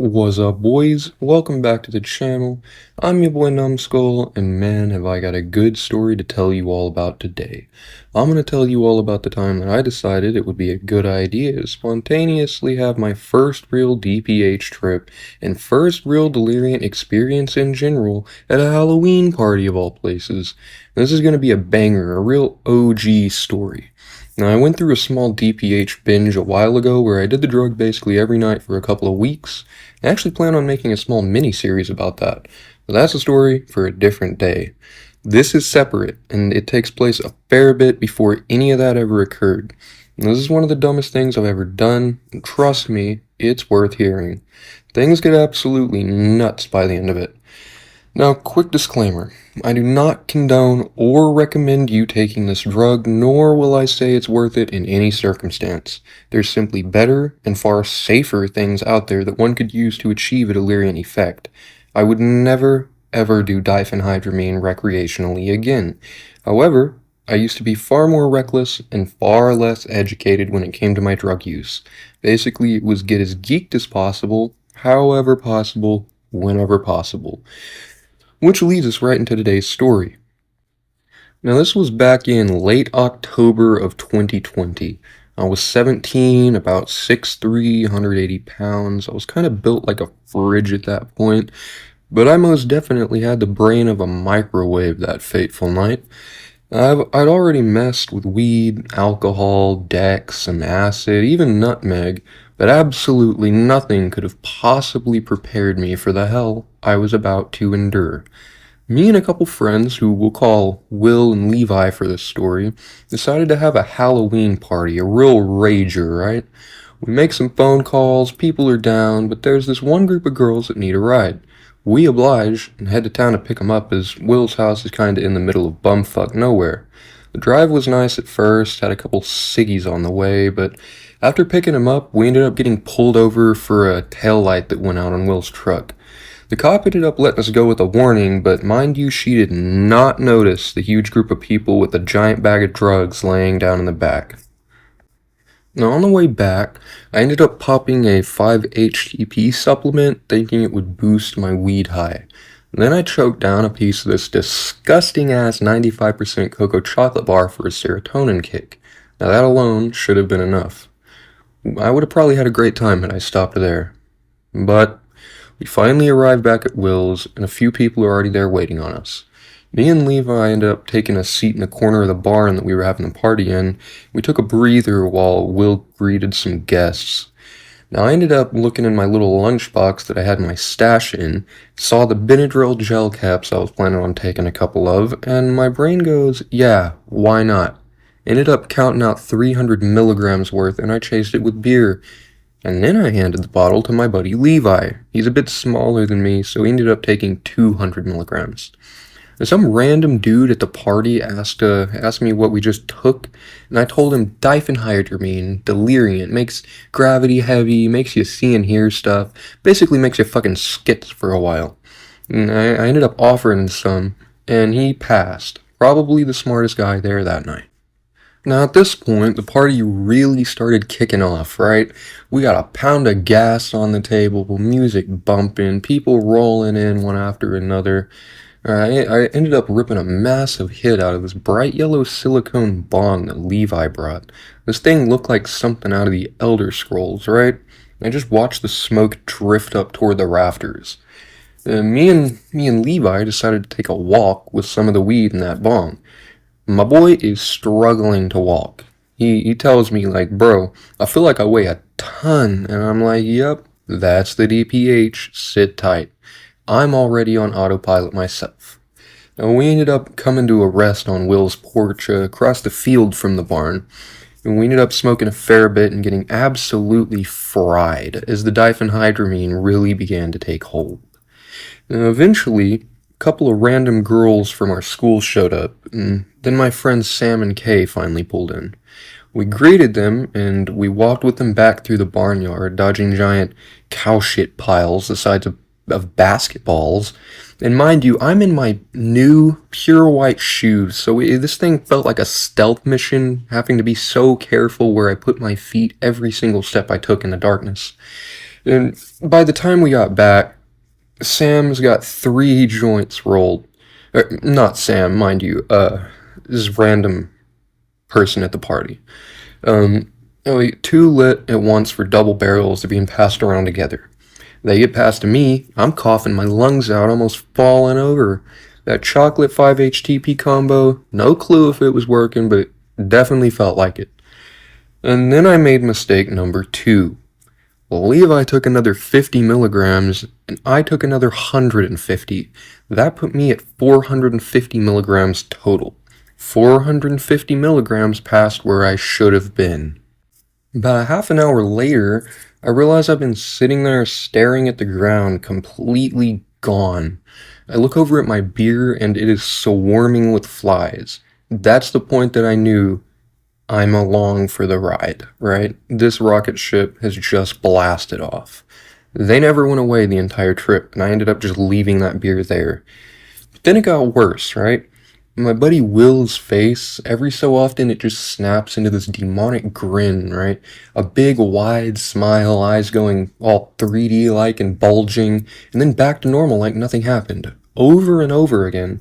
What's up, boys? Welcome back to the channel. I'm your boy Numbskull, and man, have I got a good story to tell you all about today. I'm gonna tell you all about the time that I decided it would be a good idea to spontaneously have my first real DPH trip and first real delirium experience in general at a Halloween party of all places. This is gonna be a banger, a real OG story. Now, I went through a small DPH binge a while ago where I did the drug basically every night for a couple of weeks. I actually plan on making a small mini-series about that, but that's a story for a different day. This is separate, and it takes place a fair bit before any of that ever occurred. And this is one of the dumbest things I've ever done, and trust me, it's worth hearing. Things get absolutely nuts by the end of it. Now, quick disclaimer. I do not condone or recommend you taking this drug, nor will I say it's worth it in any circumstance. There's simply better and far safer things out there that one could use to achieve a delirium effect. I would never, ever do diphenhydramine recreationally again. However, I used to be far more reckless and far less educated when it came to my drug use. Basically, it was get as geeked as possible, however possible, whenever possible. Which leads us right into today's story. Now, this was back in late October of 2020. I was 17, about 6'3", 180 pounds. I was kind of built like a fridge at that point, but I most definitely had the brain of a microwave that fateful night. I'd already messed with weed, alcohol, Dex, some acid, even nutmeg, but absolutely nothing could have possibly prepared me for the hell I was about to endure. Me and a couple friends, who we'll call Will and Levi for this story, decided to have a Halloween party, a real rager, right? We make some phone calls, people are down, but there's this one group of girls that need a ride. We oblige and head to town to pick them up, as Will's house is kinda in the middle of bumfuck nowhere. The drive was nice at first, had a couple ciggies on the way, but after picking him up, we ended up getting pulled over for a taillight that went out on Will's truck. The cop ended up letting us go with a warning, but mind you, she did not notice the huge group of people with a giant bag of drugs laying down in the back. Now, on the way back, I ended up popping a 5-HTP supplement, thinking it would boost my weed high. Then I choked down a piece of this disgusting-ass 95% cocoa chocolate bar for a serotonin kick. Now, that alone should have been enough. I would have probably had a great time had I stopped there. But we finally arrived back at Will's, and a few people are already there waiting on us. Me and Levi ended up taking a seat in the corner of the barn that we were having a party in. We took a breather while Will greeted some guests. Now, I ended up looking in my little lunchbox that I had my stash in, saw the Benadryl gel caps I was planning on taking a couple of, and my brain goes, yeah, why not? Ended up counting out 300 milligrams worth, and I chased it with beer. And then I handed the bottle to my buddy Levi. He's a bit smaller than me, so he ended up taking 200 milligrams. Some random dude at the party asked me what we just took, and I told him diphenhydramine, delirium, makes gravity heavy, makes you see and hear stuff, basically makes you fucking skits for a while. And I ended up offering some, and he passed. Probably the smartest guy there that night. Now, at this point, the party really started kicking off, right? We got a pound of gas on the table, music bumping, people rolling in one after another. I ended up ripping a massive hit out of this bright yellow silicone bong that Levi brought. This thing looked like something out of the Elder Scrolls, right? I just watched the smoke drift up toward the rafters. Me and Levi decided to take a walk with some of the weed in that bong. My boy is struggling to walk. He tells me, like, bro, I feel like I weigh a ton. And I'm like, yep, that's the DPH. Sit tight. I'm already on autopilot myself. Now, we ended up coming to a rest on Will's porch across the field from the barn. And we ended up smoking a fair bit and getting absolutely fried as the diphenhydramine really began to take hold. Now, eventually, a couple of random girls from our school showed up, and then my friends Sam and Kay finally pulled in. We greeted them, and we walked with them back through the barnyard, dodging giant cow shit piles the size of basketballs. And mind you, I'm in my new pure white shoes, so this thing felt like a stealth mission, having to be so careful where I put my feet every single step I took in the darkness. And by the time we got back, Sam's got 3 joints rolled. Not Sam, mind you, this random person at the party. Only 2 lit at once for double barrels are being passed around together. They get past to me, I'm coughing my lungs out, almost falling over. That chocolate 5-HTP combo, no clue if it was working, but it definitely felt like it. And then I made mistake number 2. Levi took another 50 milligrams, and I took another 150. That put me at 450 milligrams total. 450 milligrams past where I should have been. About a half an hour later, I realize I've been sitting there staring at the ground, completely gone. I look over at my beer and it is swarming with flies. That's the point that I knew I'm along for the ride, right? This rocket ship has just blasted off. They never went away the entire trip, and I ended up just leaving that beer there. But then it got worse, right? My buddy Will's face, every so often it just snaps into this demonic grin, right? A big wide smile, eyes going all 3D like and bulging, and then back to normal like nothing happened. Over and over again.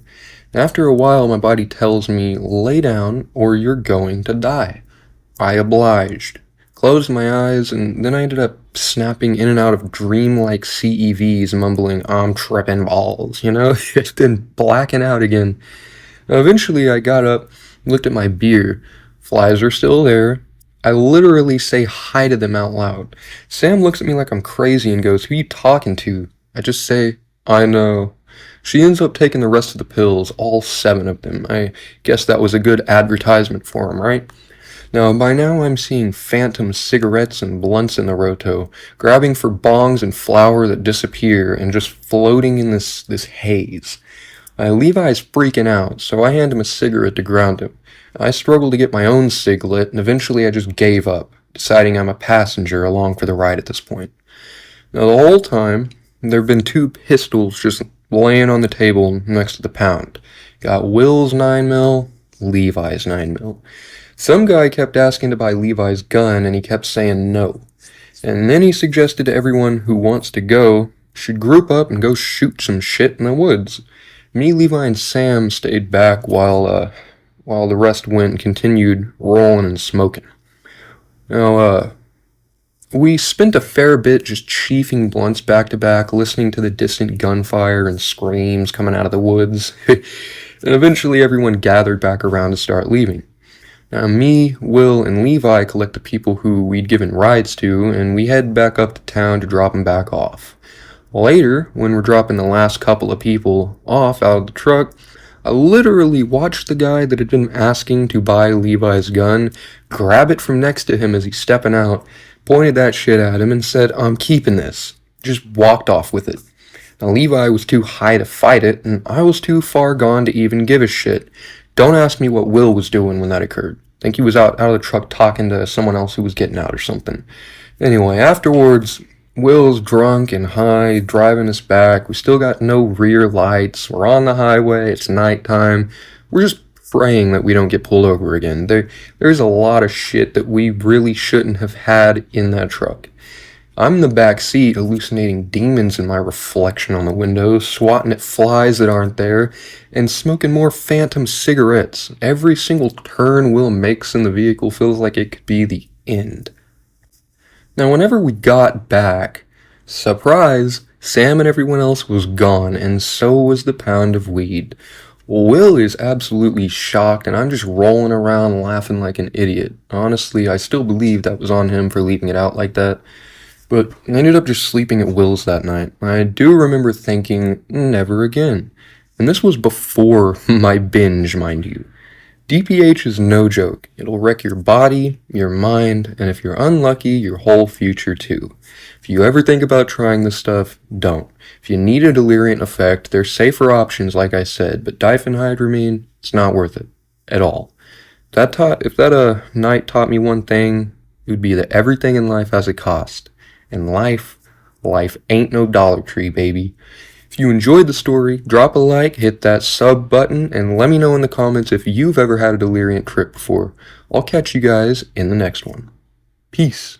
And after a while, my body tells me, lay down or you're going to die. I obliged. Closed my eyes, and then I ended up snapping in and out of dreamlike CEVs, mumbling, I'm tripping balls, you know? Then blacking out again. Eventually, I got up, looked at my beer. Flies are still there. I literally say hi to them out loud. Sam looks at me like I'm crazy and goes, who you talking to? I just say, I know. She ends up taking the rest of the pills, all 7 of them. I guess that was a good advertisement for him, right? Now, by now I'm seeing phantom cigarettes and blunts in the roto, grabbing for bongs and flour that disappear and just floating in this haze. Levi's freaking out, so I hand him a cigarette to ground him. I struggle to get my own cig lit, and eventually I just gave up, deciding I'm a passenger along for the ride at this point. Now, the whole time, there have been 2 pistols just laying on the table next to the pound. Got Will's 9mm, Levi's 9mm. Some guy kept asking to buy Levi's gun, and he kept saying no. And then he suggested to everyone who wants to go should group up and go shoot some shit in the woods. Me, Levi, and Sam stayed back while the rest went and continued rolling and smoking. Now, we spent a fair bit just chiefing blunts back to back, listening to the distant gunfire and screams coming out of the woods. And eventually everyone gathered back around to start leaving. Now, me, Will, and Levi collect the people who we'd given rides to, and we head back up to town to drop them back off. Later, when we're dropping the last couple of people off out of the truck, I literally watched the guy that had been asking to buy Levi's gun grab it from next to him as he's stepping out, pointed that shit at him, and said, I'm keeping this. Just walked off with it. Now, Levi was too high to fight it, and I was too far gone to even give a shit. Don't ask me what Will was doing when that occurred. I think he was out of the truck talking to someone else who was getting out or something. Anyway, afterwards, Will's drunk and high, driving us back. We still got no rear lights. We're on the highway. It's nighttime. We're just praying that we don't get pulled over again. There's a lot of shit that we really shouldn't have had in that truck. I'm in the back seat hallucinating demons in my reflection on the window, swatting at flies that aren't there, and smoking more phantom cigarettes. Every single turn Will makes in the vehicle feels like it could be the end. Now, whenever we got back, surprise, Sam and everyone else was gone, and so was the pound of weed. Will is absolutely shocked, and I'm just rolling around laughing like an idiot. Honestly, I still believe that was on him for leaving it out like that. But I ended up just sleeping at Will's that night. I do remember thinking, never again. And this was before my binge, mind you. DPH is no joke. It'll wreck your body, your mind, and if you're unlucky, your whole future too. If you ever think about trying this stuff, don't. If you need a deliriant effect, there's safer options like I said, but diphenhydramine, it's not worth it. At all. If that night taught me one thing, it would be that everything in life has a cost. And life ain't no Dollar Tree, baby. If you enjoyed the story, drop a like, hit that sub button, and let me know in the comments if you've ever had a deliriant trip before. I'll catch you guys in the next one. Peace.